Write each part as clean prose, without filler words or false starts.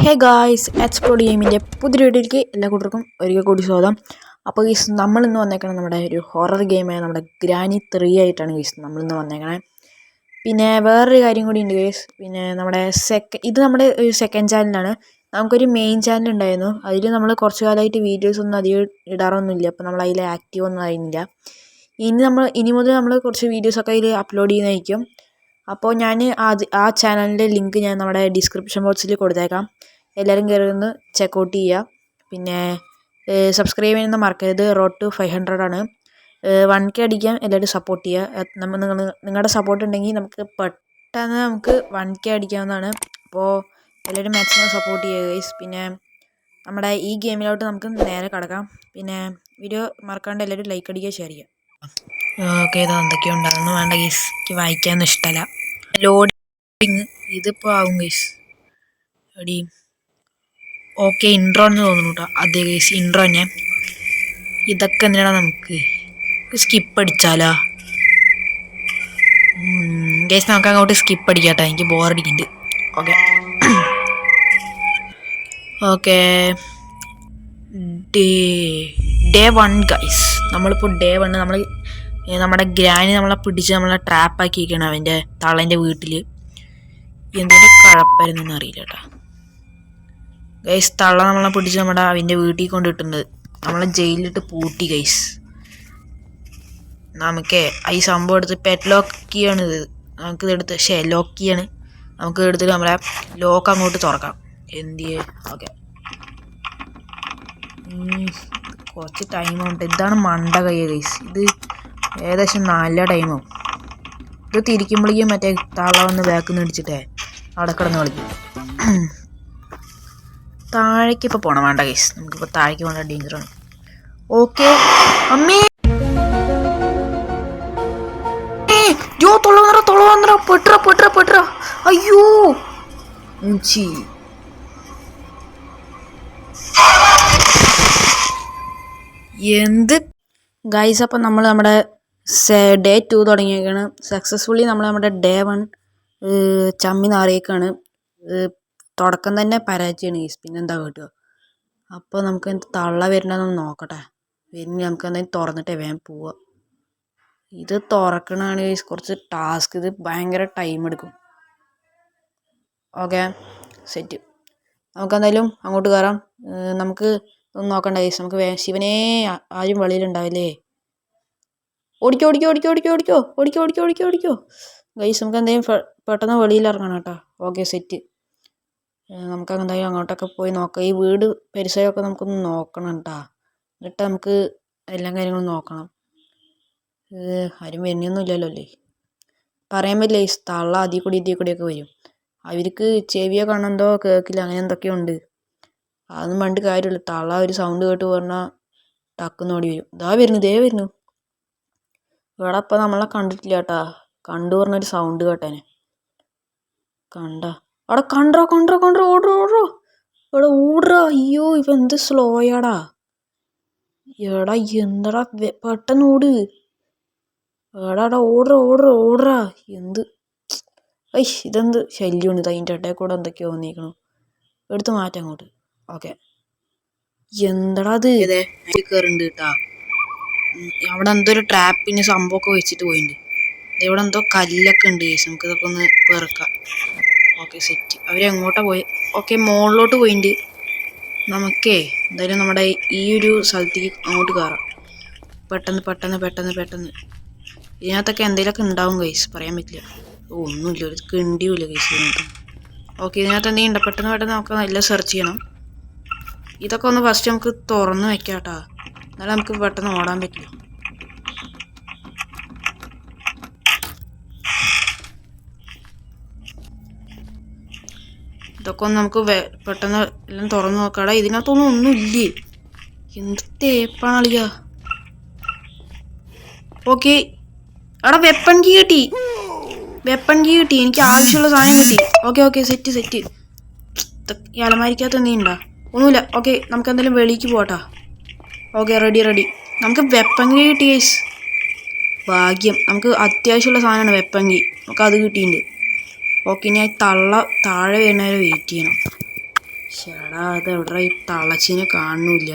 Hey guys, explode ഗെയിമിൻ്റെ പുതിയ വീഡിയോയിലേക്ക് എല്ലാ കൂട്ടർക്കും ഒരിക്കൽ കൂടി സ്വാഗതം. അപ്പോൾ ഗീസ് നമ്മളിന്ന് വന്നേക്കണം നമ്മുടെ ഒരു ഹൊറർ ഗെയിമായ നമ്മുടെ ഗ്രാനി 3 ആയിട്ടാണ് ഗീസ് നമ്മളിന്ന് വന്നേക്കണേ. പിന്നെ വേറൊരു കാര്യം കൂടി ഉണ്ട് ഗീസ്. പിന്നെ നമ്മുടെ ഇത് നമ്മുടെ ഒരു സെക്കൻഡ് ചാനലാണ്. നമുക്കൊരു മെയിൻ ചാനൽ ഉണ്ടായിരുന്നു. അതിൽ നമ്മൾ കുറച്ച് കാലമായിട്ട് വീഡിയോസ് ഒന്നും അധികം ഇടാറൊന്നുമില്ല. അപ്പോൾ നമ്മൾ അതിൽ ആക്റ്റീവ് ഒന്നും ആയിരുന്നില്ല. ഇനി മുതൽ നമ്മൾ കുറച്ച് വീഡിയോസൊക്കെ അതിൽ അപ്ലോഡ് ചെയ്യുന്നതായിരിക്കും. അപ്പോൾ ഞാൻ ആ ചാനലിൻ്റെ ലിങ്ക് ഞാൻ നമ്മുടെ ഡിസ്ക്രിപ്ഷൻ ബോക്സിൽ കൊടുത്തേക്കാം. എല്ലാവരും കയറി ഒന്ന് ചെക്കൗട്ട് ചെയ്യുക. പിന്നെ സബ്സ്ക്രൈബ് ചെയ്യുന്നത് മറക്കരുത്. റോഡ് ടു 500 ആണ്. 1K അടിക്കാൻ എല്ലാവരും സപ്പോർട്ട് ചെയ്യുക. നിങ്ങളുടെ സപ്പോർട്ട് ഉണ്ടെങ്കിൽ പെട്ടെന്ന് നമുക്ക് 1K അടിക്കാവുന്നതാണ്. അപ്പോൾ എല്ലാവരും മാക്സിമം സപ്പോർട്ട് ചെയ്യുക ഗൈസ്. പിന്നെ നമ്മുടെ ഈ ഗെയിമിലോട്ട് നമുക്ക് നേരെ കടക്കാം. പിന്നെ വീഡിയോ മറക്കാണ്ട് എല്ലാവരും ലൈക്ക് അടിക്കുക, ഷെയർ ചെയ്യുക. ഓക്കെ, ഇത് എന്തൊക്കെയോ ഉണ്ടാകുന്നു വേണ്ട ഗൈസ്. എനിക്ക് വായിക്കാനൊന്നും ഇഷ്ടമല്ല. ലോഡിങ് ഇതിപ്പോൾ ആവും ഗൈസ്. എടി ഓക്കെ, ഇൻട്രോ എന്ന് തോന്നുന്നു കേട്ടോ. അതെ ഗൈസ്, ഇൻട്രോ തന്നെ. ഇതൊക്കെ എന്തിനാണ് നമുക്ക് സ്കിപ്പ് അടിച്ചാലോ ഗൈസ്? നമുക്ക് അങ്ങോട്ട് സ്കിപ്പ് അടിക്കാട്ടോ, എനിക്ക് ബോറടിക്കുന്നുണ്ട്. Okay okay, day 1 guys. നമ്മളിപ്പോൾ ഡേ 1 നമ്മുടെ ഗ്രാനി നമ്മളെ പിടിച്ച് നമ്മളെ ട്രാപ്പാക്കിയിരിക്കണം അവൻ്റെ തളൻ്റെ വീട്ടിൽ. എന്തിൻ്റെ കഴപ്പായിരുന്നെന്ന് അറിയില്ല കേട്ടോ ഗൈസ്. തള്ള നമ്മളെ പിടിച്ച് അവൻ്റെ വീട്ടിൽ കൊണ്ടിട്ടുണ്ട്. നമ്മളെ ജയിലിലിട്ട് പൂട്ടി ഗൈസ്. നമുക്ക് ഈ സംഭവം എടുത്ത് പെറ്റ് ലോക്ക് കീയാണ് ഇത്. നമുക്കിത് എടുത്ത് ലോക്ക് കീയാണ്. നമുക്ക് എടുത്തിട്ട് നമ്മളെ ലോക്ക് അങ്ങോട്ട് തുറക്കാം. ഓക്കെ, കുറച്ച് ടൈമുണ്ട്. ഇതാണ് മണ്ട കൈ ഗൈസ്. ഇത് ഏകദേശം 4 ടൈമാവും. ഇത് തിരിക്കുമ്പോഴേക്കും മറ്റേ തള്ള വന്ന് ബാക്കിൽ നിന്ന് അടിച്ചിട്ടേ അവിടെ കിടന്ന് കളിക്കും. താഴേക്ക് ഇപ്പോൾ പോകണം വേണ്ട ഗൈസ്. നമുക്കിപ്പോൾ താഴേക്ക് പോകേണ്ട ഡേഞ്ചറാണ്. ഓക്കെ അമ്മേ, തൊള പെട്ര. അയ്യോ എന്ത് ഗൈസ്. അപ്പം നമ്മൾ നമ്മുടെ ഡേ 2 തുടങ്ങിയേക്കാണ്. സക്സസ്ഫുള്ളി നമ്മുടെ ഡേ 1 ചമ്മി നാറിയേക്കാണ്. തുടക്കം തന്നെ പരാജയമാണ് ഗൈസ്. പിന്നെന്താ കേട്ടോ. അപ്പോൾ നമുക്ക് തള്ള വരുന്നതെന്ന് നോക്കട്ടെ. നമുക്ക് എന്തായാലും തുറന്നിട്ടേ വേഗം പോവുക. ഇത് തുറക്കണതാണ് ഗൈസ് കുറച്ച് ടാസ്ക്. ഇത് ഭയങ്കര ടൈം എടുക്കും. Okay set. നമുക്കെന്തായാലും അങ്ങോട്ട് കയറാം. നമുക്ക് ഒന്നും നോക്കണ്ട ഗൈസ്. നമുക്ക് ശിവനേ ആരും വെളിയിലുണ്ടാവില്ലേ. ഓടിക്കോ ഗൈസ്. നമുക്ക് എന്തായാലും പെട്ടെന്ന് വെളിയിൽ ഇറങ്ങണം കേട്ടോ. Okay set. നമുക്ക് എന്തായാലും അങ്ങോട്ടൊക്കെ പോയി നോക്കാം. ഈ വീട് പരിസരമൊക്കെ നമുക്കൊന്ന് നോക്കണം കേട്ടോ. എന്നിട്ട് നമുക്ക് എല്ലാ കാര്യങ്ങളും നോക്കണം. ആരും വരുന്നൊന്നും ഇല്ലല്ലോ അല്ലേ. പറയാൻ പറ്റില്ല ഈ തള്ള അതിൽ കൂടിയൊക്കെ വരും. അവർക്ക് ചെവിയോ കണ്ണെന്തോ കേൾക്കില്ല, അങ്ങനെ എന്തൊക്കെയോ ഉണ്ട്. അതൊന്നും പണ്ട് കാര്യമില്ല. തള്ള ഒരു സൗണ്ട് കേട്ട് പറഞ്ഞാൽ ടക്കുന്ന് ഓടി വരും. ദേ വരുന്നു. ഇവിടെ ഇപ്പം നമ്മളെ കണ്ടിട്ടില്ല കേട്ടാ. കണ്ടു പറഞ്ഞൊരു സൗണ്ട് കേട്ടേനെ. അവിടെ കണ്ടോ ഓടറോ ഇവിടെ ഓടറാ. അയ്യോ ഇപ്പം എന്ത് സ്ലോയാടാ. എടാ എന്തടാ പെട്ടെന്ന് ഓട്. എടാ ഓടറാ. എന്ത് ഇതെന്ത് ശല്യമാണ്. ഇത് അതിൻ്റെ ഇടയിൽ കൂടെ എന്തൊക്കെയോ വന്നിരിക്കണു. എടുത്ത് മാറ്റാം അങ്ങോട്ട്. ഓക്കെ, എന്തടാ അത് കയറുണ്ട് കേട്ടാ. അവിടെ എന്തോ ഒരു ട്രാപ്പിന് സംഭവമൊക്കെ വെച്ചിട്ട് പോയിട്ടുണ്ട്. ഇവിടെ എന്തോ കല്ലൊക്കെ ഉണ്ട് കേസ്. നമുക്ക് ഇതൊക്കെ ഒന്ന് പെറുക്കാം. Okay set. അവരെങ്ങോട്ടാ പോയി? ഓക്കെ മുകളിലോട്ട് പോയിട്ടുണ്ട്. നമുക്കേ എന്തായാലും നമ്മുടെ ഈ ഒരു സ്ഥലത്തേക്ക് അങ്ങോട്ട് കയറാം. പെട്ടെന്ന്. ഇതിനകത്തൊക്കെ എന്തെങ്കിലുമൊക്കെ ഉണ്ടാവും ഗൈസ്, പറയാൻ പറ്റില്ല. ഒന്നുമില്ല, ഒരു കിണ്ടിയുമില്ല ഗൈസ് ഇതിനകത്ത്. ഓക്കെ, ഇതിനകത്ത് എന്തെങ്കിലും ഉണ്ടോ? പെട്ടെന്ന് നമുക്ക് നല്ല സെർച്ച് ചെയ്യണം. ഇതൊക്കെ ഒന്ന് ഫസ്റ്റ് നമുക്ക് തുറന്ന് വെക്കാം കേട്ടോ. എന്നാലും നമുക്ക് പെട്ടെന്ന് ഓടാൻ പറ്റില്ല. ഇതൊക്കെ ഒന്ന് നമുക്ക് പെട്ടെന്ന് എല്ലാം തുറന്ന് നോക്കാടാ. ഇതിനകത്തൊന്നും ഒന്നുമില്ലേ. എന്ത് തേപ്പാളിയാ. ഓക്കെ എടാ വെപ്പൺ കീ കിട്ടി. എനിക്ക് ആവശ്യമുള്ള സാധനം കിട്ടി. Okay set. ഈ അലമാരിക്കകത്ത് എന്തെങ്കിലും ഉണ്ടോ? ഒന്നുമില്ല. ഓക്കെ, നമുക്ക് എന്തായാലും വെളിക്ക് പോട്ടാ. Okay ready. നമുക്ക് വെപ്പൺ കീ കിട്ടി ഗൈസ്. ഭാഗ്യം. നമുക്ക് അത്യാവശ്യമുള്ള സാധനമാണ് വെപ്പൺ കീ. നമുക്ക് അത് കിട്ടിയിട്ടുണ്ട്. ഓക്കെ, ഇനി തള്ള താഴെ വരുന്നവരെ വെയിറ്റ് ചെയ്യണം. ചേടാ അതെവിടാ ഈ തളച്ചിനെ കാണുന്നില്ല.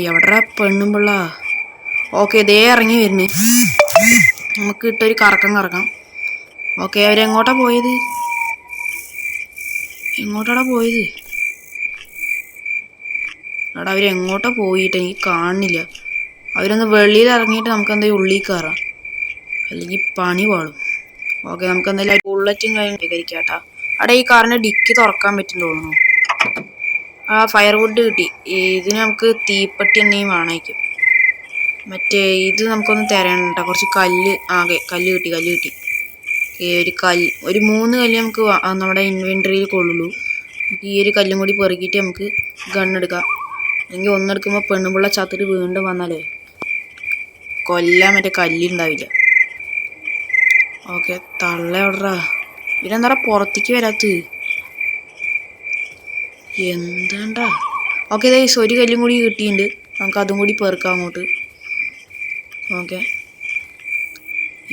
എവിടാ പെണ്ണും പിള്ള? ഓക്കെ ഇതേ ഇറങ്ങി വരുന്നേ. നമുക്ക് ഇട്ടൊരു കറക്കം കറക്കാം. ഓക്കെ അവരെങ്ങോട്ടാ പോയത്? എങ്ങോട്ടാടാ പോയത്? എടാ അവരെങ്ങോട്ടാ പോയിട്ട് എനിക്ക് കാണുന്നില്ല. അവരൊന്ന് വെളിയിൽ ഇറങ്ങിയിട്ട് നമുക്ക് എന്തായാലും ഉള്ളിൽ കയറാം, അല്ലെങ്കിൽ പണി പാളും. ഓക്കെ നമുക്ക് എന്തായാലും ബുള്ളറ്റും കഴിഞ്ഞ് ശേഖരിക്കാട്ടാ. അവിടെ ഈ കാറിൻ്റെ ഡിക്കി തുറക്കാൻ പറ്റും തോന്നുന്നു. ആ ഫയർവുഡ് കിട്ടി. ഇതിന് നമുക്ക് തീപ്പെട്ടി എന്തെങ്കിലും വേണമായിരിക്കും. മറ്റേ ഇത് നമുക്കൊന്ന് തരണം കേട്ടോ. കുറച്ച് കല്ല്. ആകെ കല്ല് കിട്ടി. ഒരു 3 കല്ല് നമുക്ക് നമ്മുടെ ഇൻവെൻട്രിയിൽ കൊള്ളുള്ളൂ. ഈ ഒരു കല്ലും കൂടി പെറുക്കിയിട്ട് നമുക്ക് ഗണ്ണെടുക്കാം. അല്ലെങ്കിൽ ഒന്നെടുക്കുമ്പോൾ പെണ്ണുപിള്ള ചത്തിട്ട് വീണ്ടും വന്നാലേ കൊല്ലാൻ മറ്റേ കല്ലുണ്ടാവില്ല. ഓക്കെ തള്ള എവിടാ? ഇതെന്താ പുറത്തേക്ക് വരാത്തത്? എന്താണ്ടാ? ഓക്കെ ഗൈസ് ഒരു കല്ലും കൂടി കിട്ടിയിട്ടുണ്ട്. നമുക്ക് അതും കൂടി പെറുക്കാം അങ്ങോട്ട്. ഓക്കെ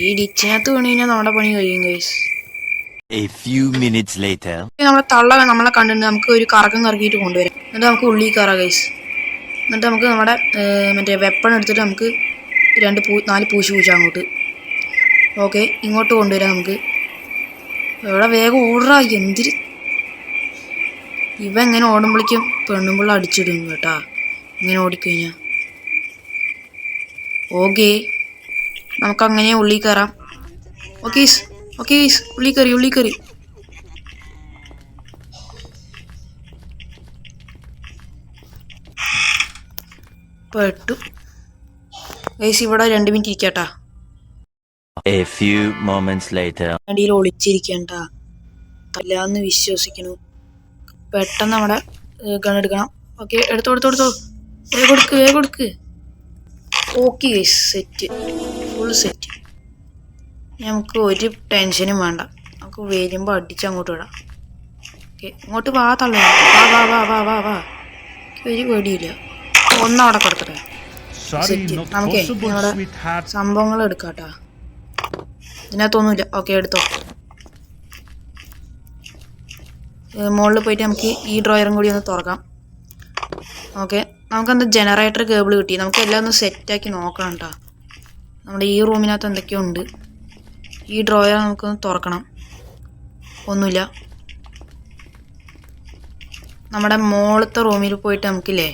ഈ ഡിച്ചിനകത്ത് വീണ് കഴിഞ്ഞാൽ നമ്മുടെ പണി കഴിയും ഗൈസ്. നമ്മുടെ തള്ള നമ്മളെ കണ്ടിട്ട് നമുക്ക് ഒരു കറക്കം കറക്കിയിട്ട് കൊണ്ടുവരാം. എന്നിട്ട് നമുക്ക് ഉള്ളിൽ കയറാം ഗൈസ്. എന്നിട്ട് നമുക്ക് നമ്മുടെ മറ്റേ വെപ്പൺ എടുത്തിട്ട് നമുക്ക് 4 പൂശ് അങ്ങോട്ട്. ഓക്കെ ഇങ്ങോട്ട് കൊണ്ടുവരാം നമുക്ക്. എവിടെ വേഗം ഓടാ. എന്തിരി ഇവ എങ്ങനെ ഓടുമ്പോഴേക്കും പെണ്ണുമ്പിള്ള അടിച്ചിടും കേട്ടാ ഇങ്ങനെ ഓടിക്കഴിഞ്ഞാൽ. ഓക്കെ നമുക്കങ്ങനെ ഉള്ളിൽ കയറാം. ഓക്കെ ഉള്ളിൽ കയറി. പെട്ടു ഗൈസ്. ഇവിടെ 2 മിനിറ്റ് ഇരിക്കട്ടാ. അടിയിൽ ഒളിച്ചിരിക്കണ്ട അല്ലാന്ന് വിശ്വസിക്കണു. പെട്ടെന്ന് നമ്മുടെ ഗണ്ണെടുക്കണം. ഓക്കെ എടുത്തോ. കൊടുക്ക്. Okay guys set, full set. നമുക്ക് ഒരു ടെൻഷനും വേണ്ട. നമുക്ക് വരുമ്പോൾ അടിച്ചങ്ങോട്ട് വിടാം. ഓക്കെ ഇങ്ങോട്ട് വാ തള്ളേ. വാ. ഒരു പേടിയില്ല. ഒന്നവിടെ കൊടുക്കട്ടെ. സെറ്റ്. നമുക്കേ നമ്മുടെ സംഭവങ്ങൾ എടുക്കാട്ടാ. ഇതിനകത്തൊന്നുമില്ല. ഓക്കെ എടുത്തോ. മുകളിൽ പോയിട്ട് നമുക്ക് ഈ ഡ്രോയറും കൂടി ഒന്ന് തുറക്കാം. ഓക്കെ നമുക്കെന്താ ജനറേറ്റർ കേബിൾ കിട്ടി. നമുക്ക് എല്ലാം ഒന്ന് സെറ്റാക്കി നോക്കണം കേട്ടോ. നമ്മുടെ ഈ റൂമിനകത്ത് എന്തൊക്കെയോ ഉണ്ട്. ഈ ഡ്രോയർ നമുക്കൊന്ന് തുറക്കണം. ഒന്നുമില്ല. നമ്മുടെ മുകളിലത്തെ റൂമിൽ പോയിട്ട് നമുക്കില്ലേ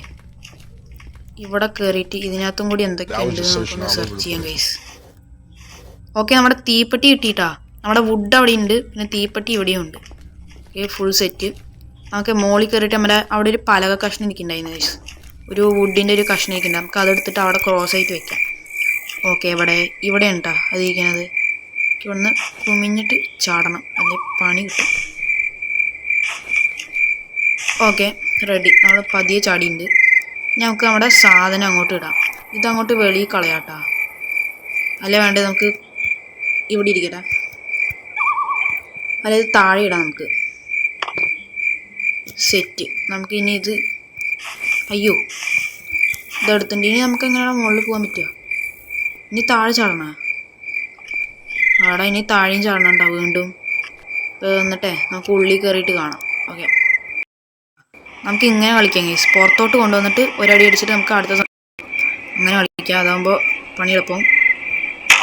ഇവിടെ കയറിയിട്ട് ഇതിനകത്തും കൂടി എന്തൊക്കെയുണ്ട് നമുക്കൊന്ന് സെർച്ച് ചെയ്യാം ഗൈസ്. ഓക്കെ നമ്മുടെ തീപ്പെട്ടി കിട്ടിയിട്ടാ. നമ്മുടെ വുഡ് അവിടെ ഉണ്ട്, പിന്നെ തീപ്പെട്ടി ഇവിടെയും ഉണ്ട്. Okay full set. നമുക്ക് മോളിൽ കയറിയിട്ട് നമ്മുടെ അവിടെ ഒരു പലക കഷ്ണം ഇരിക്കുന്നുണ്ടായിരുന്നു ഗൈസ്. ഒരു വുഡിൻ്റെ ഒരു കഷ്ണം ഇരിക്കുന്നുണ്ട്. നമുക്ക് അതെടുത്തിട്ട് അവിടെ ക്രോസ് ആയിട്ട് വെക്കാം. ഓക്കെ ഇവിടെയാണ് കേട്ടോ അതിരിക്കുന്നത്. ഇവിടുന്ന് കുമിഞ്ഞിട്ട് ചാടണം, അല്ലെ പണി കിട്ടും. Okay ready. നമ്മൾ പതിയെ ചാടിയുണ്ട്. നമുക്ക് നമ്മുടെ സാധനം അങ്ങോട്ട് ഇടാം. ഇതങ്ങോട്ട് വെളിയിൽ കളയാട്ടാ. അല്ല വേണ്ടത് നമുക്ക് ഇവിടെ ഇരിക്കട്ടെ. അല്ല ഇത് താഴെ ഇടാം നമുക്ക്. സെറ്റ്. നമുക്ക് ഇനി ഇത് അയ്യോ ഇതെടുത്തിട്ടുണ്ട്. ഇനി നമുക്ക് എങ്ങനെയാണ് മുകളിൽ പോകാൻ പറ്റുക? ഇനി താഴെ ചാടണ ഇനി താഴെയും ചാടണണ്ട വീണ്ടും. എന്നിട്ടേ നമുക്ക് ഉള്ളിൽ കയറിയിട്ട് കാണാം. ഓക്കെ നമുക്ക് ഇങ്ങനെ കളിക്കാം ഗൈസ്. പുറത്തോട്ട് കൊണ്ടുവന്നിട്ട് ഒരടി അടിച്ചിട്ട് നമുക്ക് അടുത്ത അങ്ങനെ കളിക്കാം. അതാകുമ്പോൾ പണി എളുപ്പം.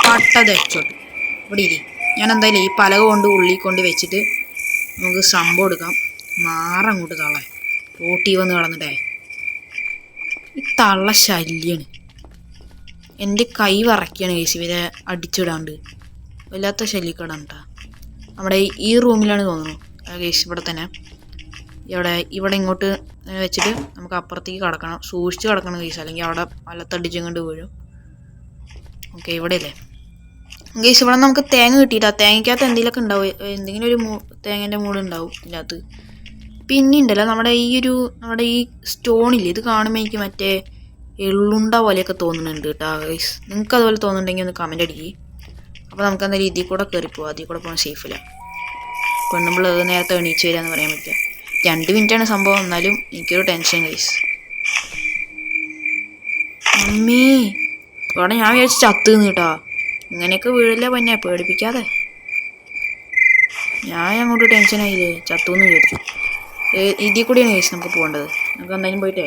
പട്ടതച്ചോട്ട് ഇവിടെ ഇരി. ഞാൻ എന്തായാലും ഈ പലക കൊണ്ട് ഉള്ളിൽ കൊണ്ട് വെച്ചിട്ട് നമുക്ക് സംഭവം എടുക്കാം. മാറങ്ങോട്ട് തള്ളേ റോട്ടി വന്ന് കളന്നിട്ടേ. ഈ തള്ള ശല്യാണ്. എൻ്റെ കൈ വറക്കുകയാണ് ഗൈസ് ഇവരെ അടിച്ചിടാണ്ട്. വല്ലാത്ത ശല്യക്കേടാണ് കേട്ടോ. നമ്മുടെ ഈ റൂമിലാണ് തോന്നുന്നു ഗൈസ്. ഇവിടെ തന്നെ ഇവിടെ ഇങ്ങോട്ട് വെച്ചിട്ട് നമുക്ക് അപ്പുറത്തേക്ക് കടക്കണം. സൂക്ഷിച്ച് കിടക്കണം ഗൈസ്, അല്ലെങ്കിൽ അവിടെ വലത്തടിച്ചും കൊണ്ട് വീഴും. ഓക്കെ ഇവിടെ അല്ലേ ഗൈസ്. ഇവിടെ നമുക്ക് തേങ്ങ കിട്ടിയിട്ടാ. തേങ്ങയ്ക്കകത്ത് എന്തെങ്കിലുമൊക്കെ ഉണ്ടാവും. എന്തെങ്കിലും ഒരു തേങ്ങേൻ്റെ മൂട് ഉണ്ടാവും ഇതിനകത്ത്. പിന്നെ ഉണ്ടല്ലോ നമ്മുടെ ഈ സ്റ്റോണില്ലേ, ഇത് കാണുമ്പോൾ എനിക്ക് മറ്റേ എള്ളുണ്ട പോലെയൊക്കെ തോന്നുന്നുണ്ട് കേട്ടോ ഗൈസ്. നിങ്ങൾക്ക് അതുപോലെ തോന്നുന്നുണ്ടെങ്കിൽ ഒന്ന് കമൻ്റ് അടിക്കുക. അപ്പോൾ നമുക്ക് എന്തായാലും ഇതിൽ കൂടെ കയറിപ്പോവാം. അതിൽ കൂടെ പോകാൻ സേഫില്ല. പെണ്ണുമ്പോൾ നേരത്തെ എണീച്ച് വരികയെന്ന് പറയാൻ പറ്റില്ല. 2 മിനിറ്റാണ് സംഭവം. എന്നാലും എനിക്കൊരു ടെൻഷൻ ഗൈസ്. അമ്മേ ഇവിടെ ഞാൻ വിചാരിച്ച് ചത്തുന്ന് കേട്ടോ. ഇങ്ങനെയൊക്കെ വീഴില്ല പിന്നെ പേടിപ്പിക്കാതെ. ഞാൻ അങ്ങോട്ട് ടെൻഷനായില്ലേ ചത്തുന്ന് വിചാരിച്ചു. ഇതിൽ കൂടിയാണ് കേസ് നമുക്ക് പോകേണ്ടത്. നമുക്ക് എന്തായാലും പോയിട്ടേ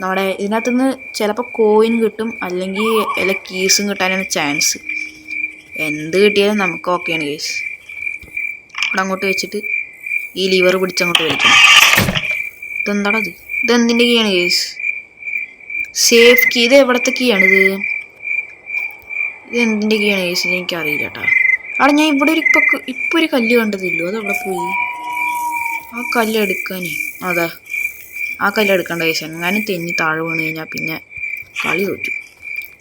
നമ്മുടെ ഇതിനകത്തുനിന്ന് ചിലപ്പോൾ കോയിൻ കിട്ടും, അല്ലെങ്കിൽ വല്ല കീസും കിട്ടാനാണ് ചാൻസ്. എന്ത് കിട്ടിയാലും നമുക്ക് ഓക്കെയാണ് കേസ്. ഇവിടെ അങ്ങോട്ട് വെച്ചിട്ട് ഈ ലിവർ പിടിച്ചങ്ങോട്ട് വലിക്കണം. ഇതെന്താടാ ഇതെന്തിൻ്റെ കീയാണ് കേസ്? Safe key. ഇത് എവിടത്തെ കീയാണിത്? ഇത് എന്തിൻ്റെ കീയാണ് കേസ്? എനിക്കറിയില്ല കേട്ടോ. അവിടെ ഞാൻ ഇവിടെ ഇപ്പോൾ ഒരു കല്ല് കണ്ടതില്ലോ, അതെവിടെ പോയി? ആ കല്ല് എടുക്കാനേ, അതാ ആ കല്ല് എടുക്കേണ്ട കേസ്. എങ്ങാനും തെന്നി താഴെ വീണ് കഴിഞ്ഞാൽ പിന്നെ കളി തോറ്റു.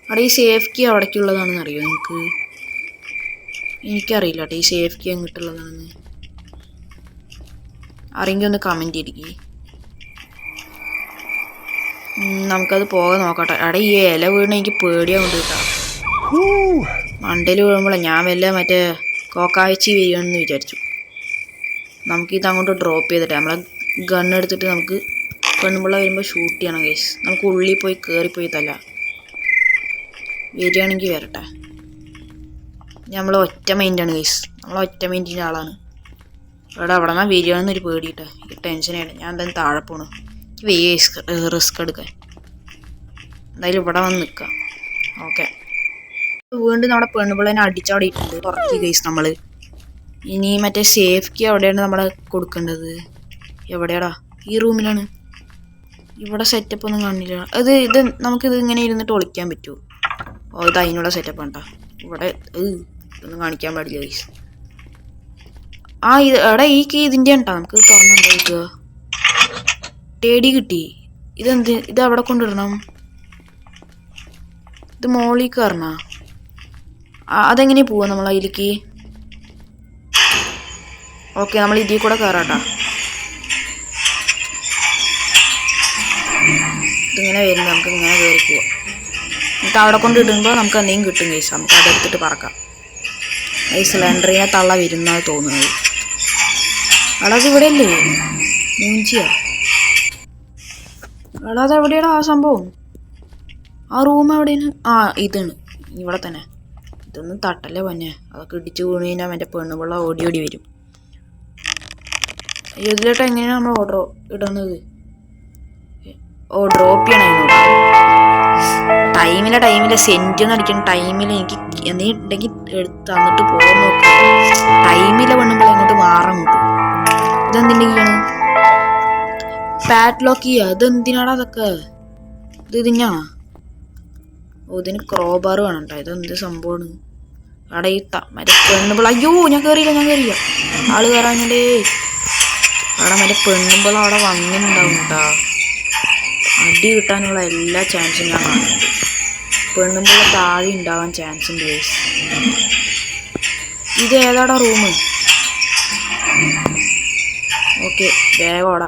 അവിടെ ഈ സേഫ് കീ അവിടേക്കുള്ളതാണെന്ന് അറിയോ നിങ്ങൾക്ക്? എനിക്കറിയില്ല കേട്ടോ ഈ സേഫ് കീ എങ്ങിട്ടുള്ളതാണെന്ന്. ആരെങ്കിലും ഒന്ന് കമൻറ്റ് ചെയ്തിരിക്കേ. നമുക്കത് പോകാൻ നോക്കട്ടെ. അവിടെ ഈ ഇല വീണ് എനിക്ക് പേടിയാവുണ്ട് കേട്ടോ. മണ്ടയിൽ വീഴുമ്പോഴേ ഞാൻ വല്ല മറ്റേ കോക്കാഴ്ച വരികയാണെന്ന് വിചാരിച്ചു. നമുക്കിത് അങ്ങോട്ട് ഡ്രോപ്പ് ചെയ്തിട്ട് നമ്മളെ ഗണ്ണെടുത്തിട്ട് നമുക്ക് പെണ്ണുമ്പിള്ള വരുമ്പോൾ ഷൂട്ട് ചെയ്യണം കേസ്. നമുക്ക് ഉള്ളിൽ പോയി കയറിപ്പോയി തല്ല. വരികയാണെങ്കിൽ വരട്ടെ. നമ്മൾ ഒറ്റ മൈൻഡാണ് കേസ്. നമ്മൾ ഒറ്റ മൈൻഡിൻ്റെ ആളാണ്. അവിടെ നിന്നാ വരികയാണെന്നൊരു പേടിയിട്ടാ. ഈ ടെൻഷനായിട്ട് ഞാൻ എന്തായാലും താഴെ പോണു. റിസ്ക് എടുക്കാൻ. എന്തായാലും ഇവിടെ വന്ന് നിൽക്കാം. ഓക്കെ, വീണ്ടും നമ്മുടെ പെണ്ണുപിള്ളേനെ അടിച്ചവിടെയിട്ടുണ്ട്. തുറക്കി കേസ് നമ്മൾ. ഇനി മറ്റേ സേഫ്റ്റി എവിടെയാണ് നമ്മളെ കൊടുക്കേണ്ടത്? എവിടെയാടാ? ഈ റൂമിലാണ്. ഇവിടെ സെറ്റപ്പ് ഒന്നും കാണില്ല. ഇത് നമുക്കിത് ഇങ്ങനെ ഇരുന്നിട്ട് ഒളിക്കാൻ പറ്റുമോ? ഓ, ഇത് അതിനുള്ള സെറ്റപ്പ് ഉണ്ടോ? ഇവിടെ ഇതൊന്നും കാണിക്കാൻ പാടില്ല കേസ്. ആ എടാ ഈ കീ ഇതിൻ്റെ ഉണ്ടോ? നമുക്ക് തുറന്നുണ്ടായിരിക്കുക. ടേഡി കിട്ടി. ഇതെന്ത്? ഇത് എവിടെ കൊണ്ടിടണം? ഇത് മോളിൽ കയറണ? അതെങ്ങനെ പോവാ നമ്മൾ അതിലേക്ക്? ഓക്കെ, നമ്മൾ ഇതിൽ കൂടെ കയറാട്ടാ. ഇതിങ്ങനെ വരുന്നത് നമുക്ക് ഇങ്ങനെ കയറി പോവാം. എന്നിട്ട് അവിടെ കൊണ്ട് ഇടുമ്പോൾ നമുക്ക് എന്തെങ്കിലും കിട്ടും കേസ്. നമുക്ക് അതെടുത്തിട്ട് പറക്കാം. ഈ സിലിണ്ടറിനെ തള്ള വരുന്നത് തോന്നുന്നത്. അടാ ഇവിടെ അല്ലേ മൂഞ്ചിയാ? എടാ അത് എവിടെയാടാ ആ സംഭവം? ആ റൂം എവിടെയാണ്? ആ ഇതാണ്, ഇവിടെ തന്നെ. ഇതൊന്നും തട്ടല്ലേ പൊന്നെ. അതൊക്കെ ഇടിച്ച് വീണ് കഴിഞ്ഞാൽ എൻ്റെ പെണ്ണുപിള്ള ഓടി ഓടി വരും. ഇതിലോട്ട് എങ്ങനെയാണ് നമ്മൾ ഓർഡർ ഇടുന്നത്? ഓ, ഡ്രോപ്പ് ചെയ്യണം. ടൈമിലെ സെൻറ്റ് ഒന്ന് അടിക്കണം. ടൈമിൽ എനിക്ക് എന്തെങ്കിലും ഉണ്ടെങ്കിൽ എടുത്ത് തന്നിട്ട് പോകാൻ നോക്കാം. ടൈമിലെ പെണ്ണുമ്പോൾ അങ്ങോട്ട് മാറാൻ കിട്ടും. ഇതെന്തിൻ്റെ കീയാണ്? പാറ്റ്ലോക്ക് ചെയ്യാ. ഇതെന്തിനാടാ അതൊക്കെ? ഇതിനാണോ? ഓ, ഇതിന് ക്രോബാർ വേണം കേട്ടോ. ഇതെന്ത് സംഭവമാണ്? അവിടെ ഈ മറ്റേ പെണ്ണുമ്പോൾ, അയ്യോ ഞാൻ കയറിയില്ല. ആള് കയറാഞ്ഞേ. അവിടെ മറ്റേ പെണ്ണുമ്പോൾ അവിടെ വന്നിട്ടുണ്ടാവും കേട്ടോ. അടി കിട്ടാനുള്ള എല്ലാ ചാൻസും ഞാൻ കാണുന്നുണ്ട്. പെണ്ണുമ്പോൾ താഴെ ഉണ്ടാവാൻ ചാൻസ് ഉണ്ട് കേസ്. ഇത് ഏതാടാ റൂം? ഓക്കെ, വേഗം ഓടാ.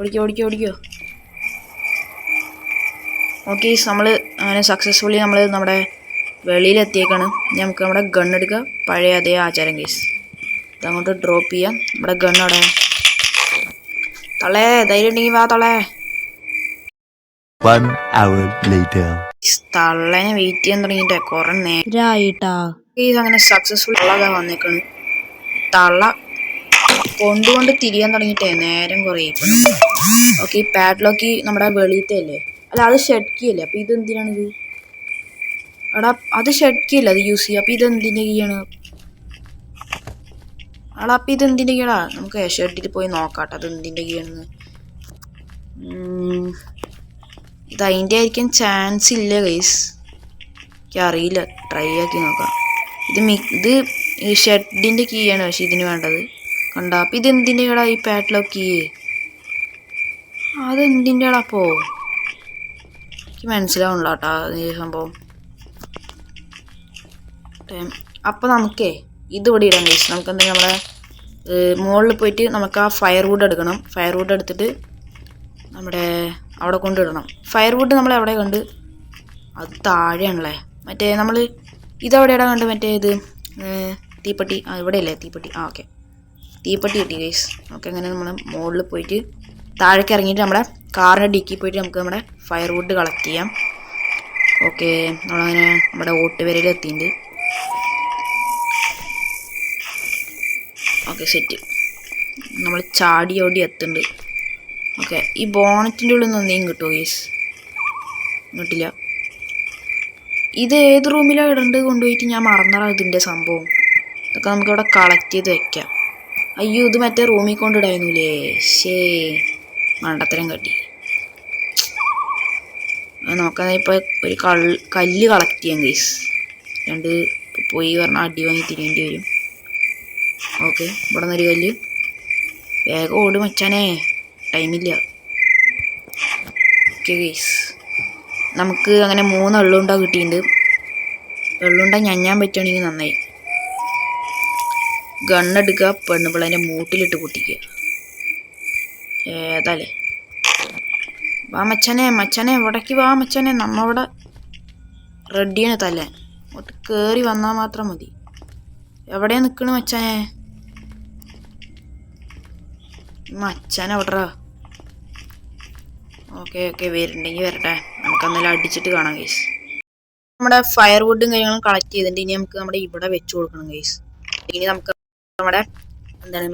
ഓടിക്കോ. ഓക്കെ, നമ്മൾ അങ്ങനെ സക്സസ്ഫുള്ളി നമ്മൾ നമ്മുടെ വെളിയിലെത്തിയേക്കാണ്. നമുക്ക് നമ്മുടെ ഗണ്ണെടുക്കുക. പഴയ അതേ ആചാരം കേസ്. ഇതങ്ങോട്ട് ഡ്രോപ്പ് ചെയ്യാം. നമ്മുടെ ഗണ്ണവിടെ. തളേ, ധൈര്യം ഉണ്ടെങ്കിൽ വാ തളേ. 1 hour later. തള്ളേനെ വെയിറ്റ് ചെയ്യാൻ തുടങ്ങിയിട്ടേ കുറെ നേരായിട്ടാ. അങ്ങനെ സക്സസ്ഫുൾ തള്ളതാ വന്നേക്കാണ്. തള്ള കൊണ്ടുകൊണ്ട് തിരിയാൻ തുടങ്ങിയിട്ടേ നേരം കുറേ. ഓക്കെ, ഈ പാഡ്ലോക്ക് നമ്മുടെ വെളിയിലത്തെ അല്ലേ? അല്ല, അത് ഷെഡ് കീ അല്ലേ? അപ്പം ഇതെന്തിനാണിത്? എടാ അത് ഷെഡ് കീ അല്ലേ? അത് യൂസ് ചെയ്യുക. അപ്പം ഇതെന്തിൻ്റെ കീയാണ്? എടാ അപ്പം ഇതെന്തിൻ്റെ കീയാടാ? നമുക്ക് ഷെഡിൽ പോയി നോക്കാട്ടെ അത് എന്തിൻ്റെ കീയാണെന്ന്. ഇത് അതിൻ്റെ ആയിരിക്കാൻ ചാൻസ് ഇല്ല ഗൈസ്. എനിക്കറിയില്ല, ട്രൈ ആക്കി നോക്കാം. ഇത് ഈ ഷെഡിൻ്റെ കീയാണ് പക്ഷെ ഇതിന് വേണ്ടത്. കണ്ട? അപ്പം ഇതെന്തിൻ്റെ കീടാ ഈ പാഡ്ലോക്ക് കീ? അതെന്തിൻ്റെ ആടാ? അപ്പോൾ എനിക്ക് മനസ്സിലാവണില്ല കേട്ടോ ഈ സംഭവം. അപ്പം നമുക്കേ ഇതിവിടെ ഇടാൻ ഗൈസ്. നമുക്ക് എന്തെങ്കിലും നമ്മുടെ മുകളിൽ പോയിട്ട് നമുക്ക് ആ ഫയർവുഡ് എടുക്കണം. ഫയർവുഡ് എടുത്തിട്ട് നമ്മുടെ അവിടെ കൊണ്ടിടണം. ഫയർവുഡ് നമ്മൾ എവിടെ കണ്ട്? അത് താഴെയാണല്ലേ. മറ്റേ നമ്മൾ ഇതെവിടെയാണ് കണ്ട്? മറ്റേ ഇത് തീപ്പെട്ടി. ആ ഇവിടെയല്ലേ തീപ്പെട്ടി? ആ ഓക്കെ, തീപ്പെട്ടി കിട്ടി ഗൈസ്. നമുക്ക് അങ്ങനെ നമ്മൾ മുകളിൽ പോയിട്ട് താഴേക്ക് ഇറങ്ങിയിട്ട് നമ്മുടെ കാറിൻ്റെ ഡിക്കി പോയിട്ട് നമുക്ക് നമ്മുടെ ഫയർവുഡ് കളക്ട് ചെയ്യാം. ഓക്കെ, നമ്മളങ്ങനെ നമ്മുടെ ഓട്ടുവരയിൽ എത്തിയിട്ടുണ്ട്. Okay, set. നമ്മൾ ചാടി ഓടി എത്തുന്നുണ്ട്. ഓക്കെ, ഈ ബോണറ്റിൻ്റെ ഉള്ളിൽ നിന്ന് എന്തെങ്കിലും കിട്ടുമോ ഗൈസ്? കിട്ടില്ല. ഇത് ഏത് റൂമിലാണ് ഇടേണ്ടത് കൊണ്ടുപോയിട്ട് ഞാൻ മറന്നറാ ഇതിൻ്റെ സംഭവം. ഇതൊക്കെ നമുക്കിവിടെ കളക്ട് ചെയ്ത് വെക്കാം. അയ്യോ, ഇത് മറ്റേ റൂമിൽ കൊണ്ടിടായിരുന്നില്ലേ? മണ്ടത്തരം കട്ടി. നോക്കാൻ ഇപ്പോൾ ഒരു കല്ല് കളക്ട് ചെയ്യാം ഗൈസ്. പോയി പറഞ്ഞാൽ അടി വാങ്ങി തിരിയേണ്ടി വരും. ഓക്കെ, ഇവിടെ നിന്നൊരു കല്ല്. വേഗം ഓട് മച്ചാനേ, ടൈമില്ല. ഓക്കെ ഗൈസ്, നമുക്ക് അങ്ങനെ 3 എള്ളുണ്ട കിട്ടിയിട്ടുണ്ട്. എള്ളുണ്ട ഞഞ്ഞാൻ പറ്റുകയാണെങ്കിൽ നന്നായി. ഗണ്ണെടുക്കുക, പെണ്ണുപിള്ളേൻ്റെ മൂട്ടിലിട്ട് പൊട്ടിക്കുക. ഏതാലേ, വാ മച്ചാനെ ഇവിടേക്ക് വാ മച്ചാനെ. നമ്മവിടെ റെഡിയാണ് തല്ലേ. അങ്ങോട്ട് കയറി വന്നാൽ മാത്രം മതി. എവിടെയാണ് നിൽക്കണ മച്ചാനെ? മച്ചാൻ എവിടെടാ? ഓക്കെ വരുന്നുണ്ടെങ്കിൽ വരട്ടെ. നമുക്ക് അന്നേരം അടിച്ചിട്ട് കാണാം ഗൈസ്. നമ്മുടെ ഫയർ വുഡും കാര്യങ്ങളും കളക്ട് ചെയ്തിട്ടുണ്ട്. ഇനി നമുക്ക് നമ്മുടെ ഇവിടെ വെച്ച് കൊടുക്കണം ഗൈസ്. ഇനി നമുക്ക് നമ്മുടെ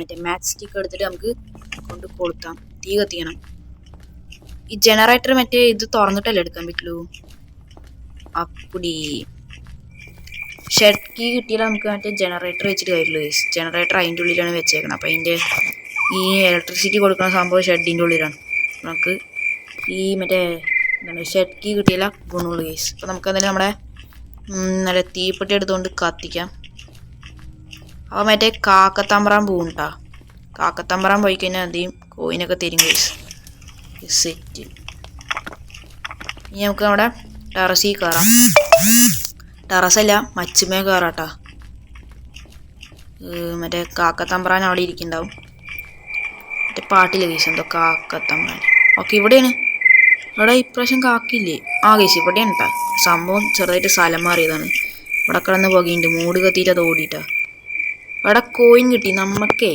മറ്റേ മാച്ച് സ്റ്റിക്ക് എടുത്തിട്ട് നമുക്ക് കൊണ്ട് കൊളുത്താം. തീ കത്തിക്കണം. ഈ ജനറേറ്റർ മറ്റേ ഇത് തുറന്നിട്ടല്ലേ എടുക്കാൻ പറ്റുള്ളൂ. അപ്പടി ഷെഡ് കീ കിട്ടിയാൽ നമുക്ക് മറ്റേ ജനറേറ്റർ വെച്ചിട്ട് കാര്യമുള്ളൂ ഗൈസ്. ജനറേറ്റർ അതിൻ്റെ ഉള്ളിലാണ് വെച്ചേക്കണം. അപ്പോൾ അതിൻ്റെ ഈ ഇലക്ട്രിസിറ്റി കൊടുക്കുന്ന സംഭവം ഷെഡിൻ്റെ ഉള്ളിലാണ്. നമുക്ക് ഈ മറ്റേ ഷെഡ് കീ കിട്ടിയാല ഗുണമുള്ളൂ ഗൈസ്. അപ്പോൾ നമുക്ക് എന്തായാലും നമ്മുടെ നല്ല തീപ്പെട്ടി എടുത്തുകൊണ്ട് കത്തിക്കാം. അപ്പോൾ മറ്റേ കാക്കത്തമ്പറാൻ പോകും കേട്ടോ. കാക്കത്തമ്പറാൻ പോയി കഴിഞ്ഞാൽ അധികം കോയിനൊക്കെ തരും ഗൈസ്. സെറ്റ്. ഇനി നമുക്ക് നമ്മുടെ ടെറസിൽ കയറാം. ടെറസല്ല, മച്ചുമേ കയറാട്ടോ. മറ്റേ കാക്കത്തമ്പറാൻ അവിടെ ഇരിക്കുന്നുണ്ടാവും. മറ്റേ പാട്ടിലെ ഗൈസ് എന്തോ കാക്കത്തമ്പറാൻ. ഓക്കെ, ഇവിടെയാണ്. ഇവിടെ ഇപ്രാവശ്യം കാക്കില്ലേ? ഗൈസ് ഇവിടെയാണ് കേട്ടോ. സംഭവം ചെറുതായിട്ട് സ്ഥലം മാറിയതാണ്. ഇവിടെ കിടന്ന് പോകിയുണ്ട്. മൂട് കത്തിയിട്ട് അത് ഓടിയിട്ടാ. ഇവിടെ കോയിൻ കിട്ടി നമുക്കേ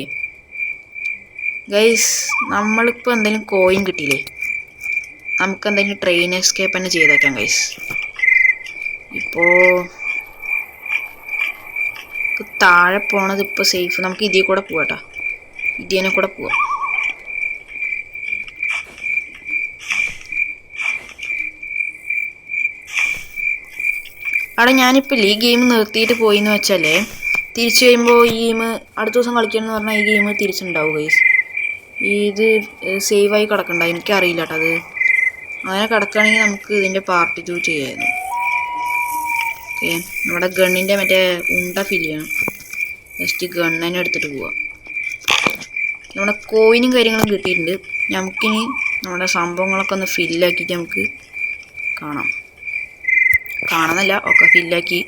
ഗൈസ്. നമ്മളിപ്പോൾ എന്തെങ്കിലും കോയിൻ കിട്ടിയില്ലേ, നമുക്ക് എന്തെങ്കിലും ട്രെയിൻ എസ്കേപ്പ് തന്നെ ചെയ്തേക്കാം ഗൈസ്. ഇപ്പോൾ താഴെ പോണത് ഇപ്പോൾ സേഫ്. നമുക്ക് ഇതിൽ കൂടെ പോവാട്ടോ. ഇതിനെ കൂടെ പോവാം. അവിടെ ഞാനിപ്പോൾ ഈ ഗെയിം നിർത്തിയിട്ട് പോയിന്ന് വെച്ചാലേ തിരിച്ചു കഴിയുമ്പോൾ ഈ ഗെയിം അടുത്ത ദിവസം കളിക്കണമെന്ന് പറഞ്ഞാൽ ഈ ഗെയിം തിരിച്ചുണ്ടാവും ഗൈസ്. ഇത് സേവായി കിടക്കണ്ട, എനിക്കറിയില്ല കേട്ടോ. അത് അങ്ങനെ കിടക്കുകയാണെങ്കിൽ നമുക്ക് ഇതിൻ്റെ പാർട്ട് 2 ചെയ്യാമായിരുന്നു. ഓക്കെ, നമ്മുടെ ഗണ്ണിൻ്റെ മറ്റേ ഉണ്ട ഫില്ല് ചെയ്യണം. ജസ്റ്റ് ഗണ്ണനെ എടുത്തിട്ട് പോവാം. നമ്മുടെ കോയിനും കാര്യങ്ങളും കിട്ടിയിട്ടുണ്ട്. നമുക്കിനി നമ്മുടെ സംഭവങ്ങളൊക്കെ ഒന്ന് ഫില്ലാക്കിയിട്ട് നമുക്ക് കാണാമെന്നല്ല. ഓക്കെ, ഫില്ലാക്കി.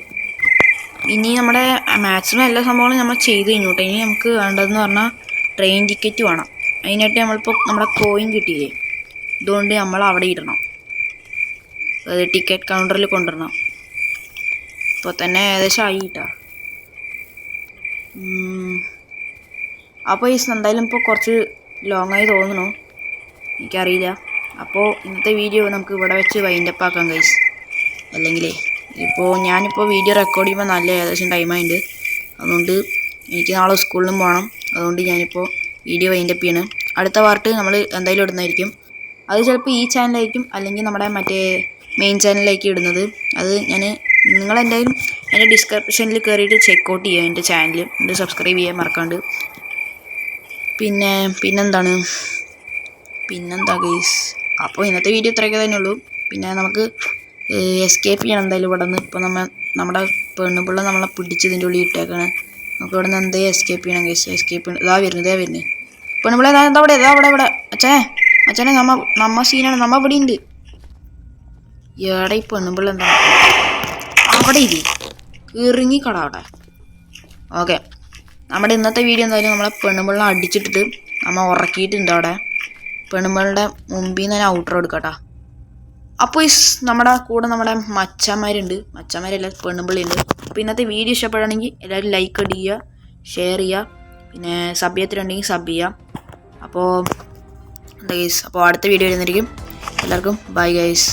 ഇനി നമ്മുടെ മാക്സിമം എല്ലാ സംഭവങ്ങളും നമ്മൾ ചെയ്ത് കഴിഞ്ഞു കേട്ടോ. ഇനി നമുക്ക് വേണ്ടതെന്ന് പറഞ്ഞാൽ ട്രെയിൻ ടിക്കറ്റ് വേണം. അതിനായിട്ട് നമ്മളിപ്പോൾ നമ്മുടെ കോയിൻ കിട്ടിയില്ലേ, ഇതുകൊണ്ട് നമ്മൾ അവിടെ ഇടണം. അത് ടിക്കറ്റ് കൗണ്ടറിൽ കൊണ്ടുവരണം. ഇപ്പോൾ തന്നെ ഏകദേശം ആയി കേട്ടോ. അപ്പോൾ ഈ എന്തായാലും ഇപ്പോൾ കുറച്ച് ലോങ്ങായി തോന്നണു, എനിക്കറിയില്ല. അപ്പോൾ ഇന്നത്തെ വീഡിയോ നമുക്ക് ഇവിടെ വെച്ച് വൈൻഡപ്പ് ആക്കാം ഗൈസ്. അല്ലെങ്കിലേ ഞാനിപ്പോൾ വീഡിയോ റെക്കോർഡ് ചെയ്യുമ്പോൾ നല്ല ഏകദേശം ടൈമായിട്ടുണ്ട്. അതുകൊണ്ട് എനിക്ക് നാളെ സ്കൂളിലും പോകണം. അതുകൊണ്ട് ഞാനിപ്പോൾ വീഡിയോ വൈൻഡപ്പ് ചെയ്യണം. അടുത്ത പാർട്ട് നമ്മൾ എന്തായാലും ഇടുന്നതായിരിക്കും. അത് ചിലപ്പോൾ ഈ ചാനലായിരിക്കും, അല്ലെങ്കിൽ നമ്മുടെ മറ്റേ മെയിൻ ചാനലിലേക്ക് ഇടുന്നത്. അത് നിങ്ങളെന്തായാലും എൻ്റെ ഡിസ്ക്രിപ്ഷനിൽ കയറിയിട്ട് ചെക്കൗട്ട് ചെയ്യുക എൻ്റെ ചാനൽ. എൻ്റെ സബ്സ്ക്രൈബ് ചെയ്യാൻ മറക്കാണ്ട്. പിന്നെന്താ ഗൈസ്, അപ്പോൾ ഇന്നത്തെ വീഡിയോ ഇത്രയൊക്കെ തന്നെ ഉള്ളൂ. പിന്നെ നമുക്ക് എസ്കേപ്പ് ചെയ്യണം എന്തായാലും ഇവിടെ നിന്ന്. ഇപ്പോൾ നമ്മുടെ പെണ്ണുപിള്ള നമ്മളെ പിടിച്ചതിൻ്റെ ഉള്ളിൽ ഇട്ടേക്കാണ്. നമുക്ക് ഇവിടെ നിന്ന് എന്തായാലും എസ്കേപ്പ് ചെയ്യണം ഗൈസ്. എസ്കേപ്പ് ഇതാ വരുന്നത്. പെണ്ണുപിള്ള എന്താ ഇവിടെ അച്ഛനെ നമ്മ സീനാണ്. നമ്മ ഇവിടെ ഉണ്ട്. എവിടെ ഈ പെണ്ണുപിള്ള എന്താ അവിടെ ഇറങ്ങിക്കട അവിടെ. ഓക്കെ, നമ്മുടെ ഇന്നത്തെ വീഡിയോ എന്തായാലും നമ്മളെ പെണ്ണുപിള്ള അടിച്ചിട്ടിട്ട് നമ്മൾ ഉറക്കിയിട്ടുണ്ട്. അവിടെ പെണ്ണുപിള്ളയുടെ മുമ്പിൽ നിന്ന് തന്നെ ഔട്ടർ എടുക്കട്ടോ. അപ്പോൾ നമ്മുടെ കൂടെ നമ്മുടെ മച്ചന്മാരല്ല പെണ്ണുപിള്ളിയുണ്ട്. അപ്പോൾ ഇന്നത്തെ വീഡിയോ ഇഷ്ടപ്പെടുകയാണെങ്കിൽ എല്ലാവരും ലൈക്ക് അടിക്കുക, ഷെയർ ചെയ്യുക, പിന്നെ സബ് ചെയ്യാത്തിട്ടുണ്ടെങ്കിൽ സബ് ചെയ്യുക. അപ്പോൾ എന്താ ഗൈസ്, അപ്പോൾ അടുത്ത വീഡിയോ വരുന്നതായിരിക്കും. എല്ലാവർക്കും ബൈ ഗൈസ്.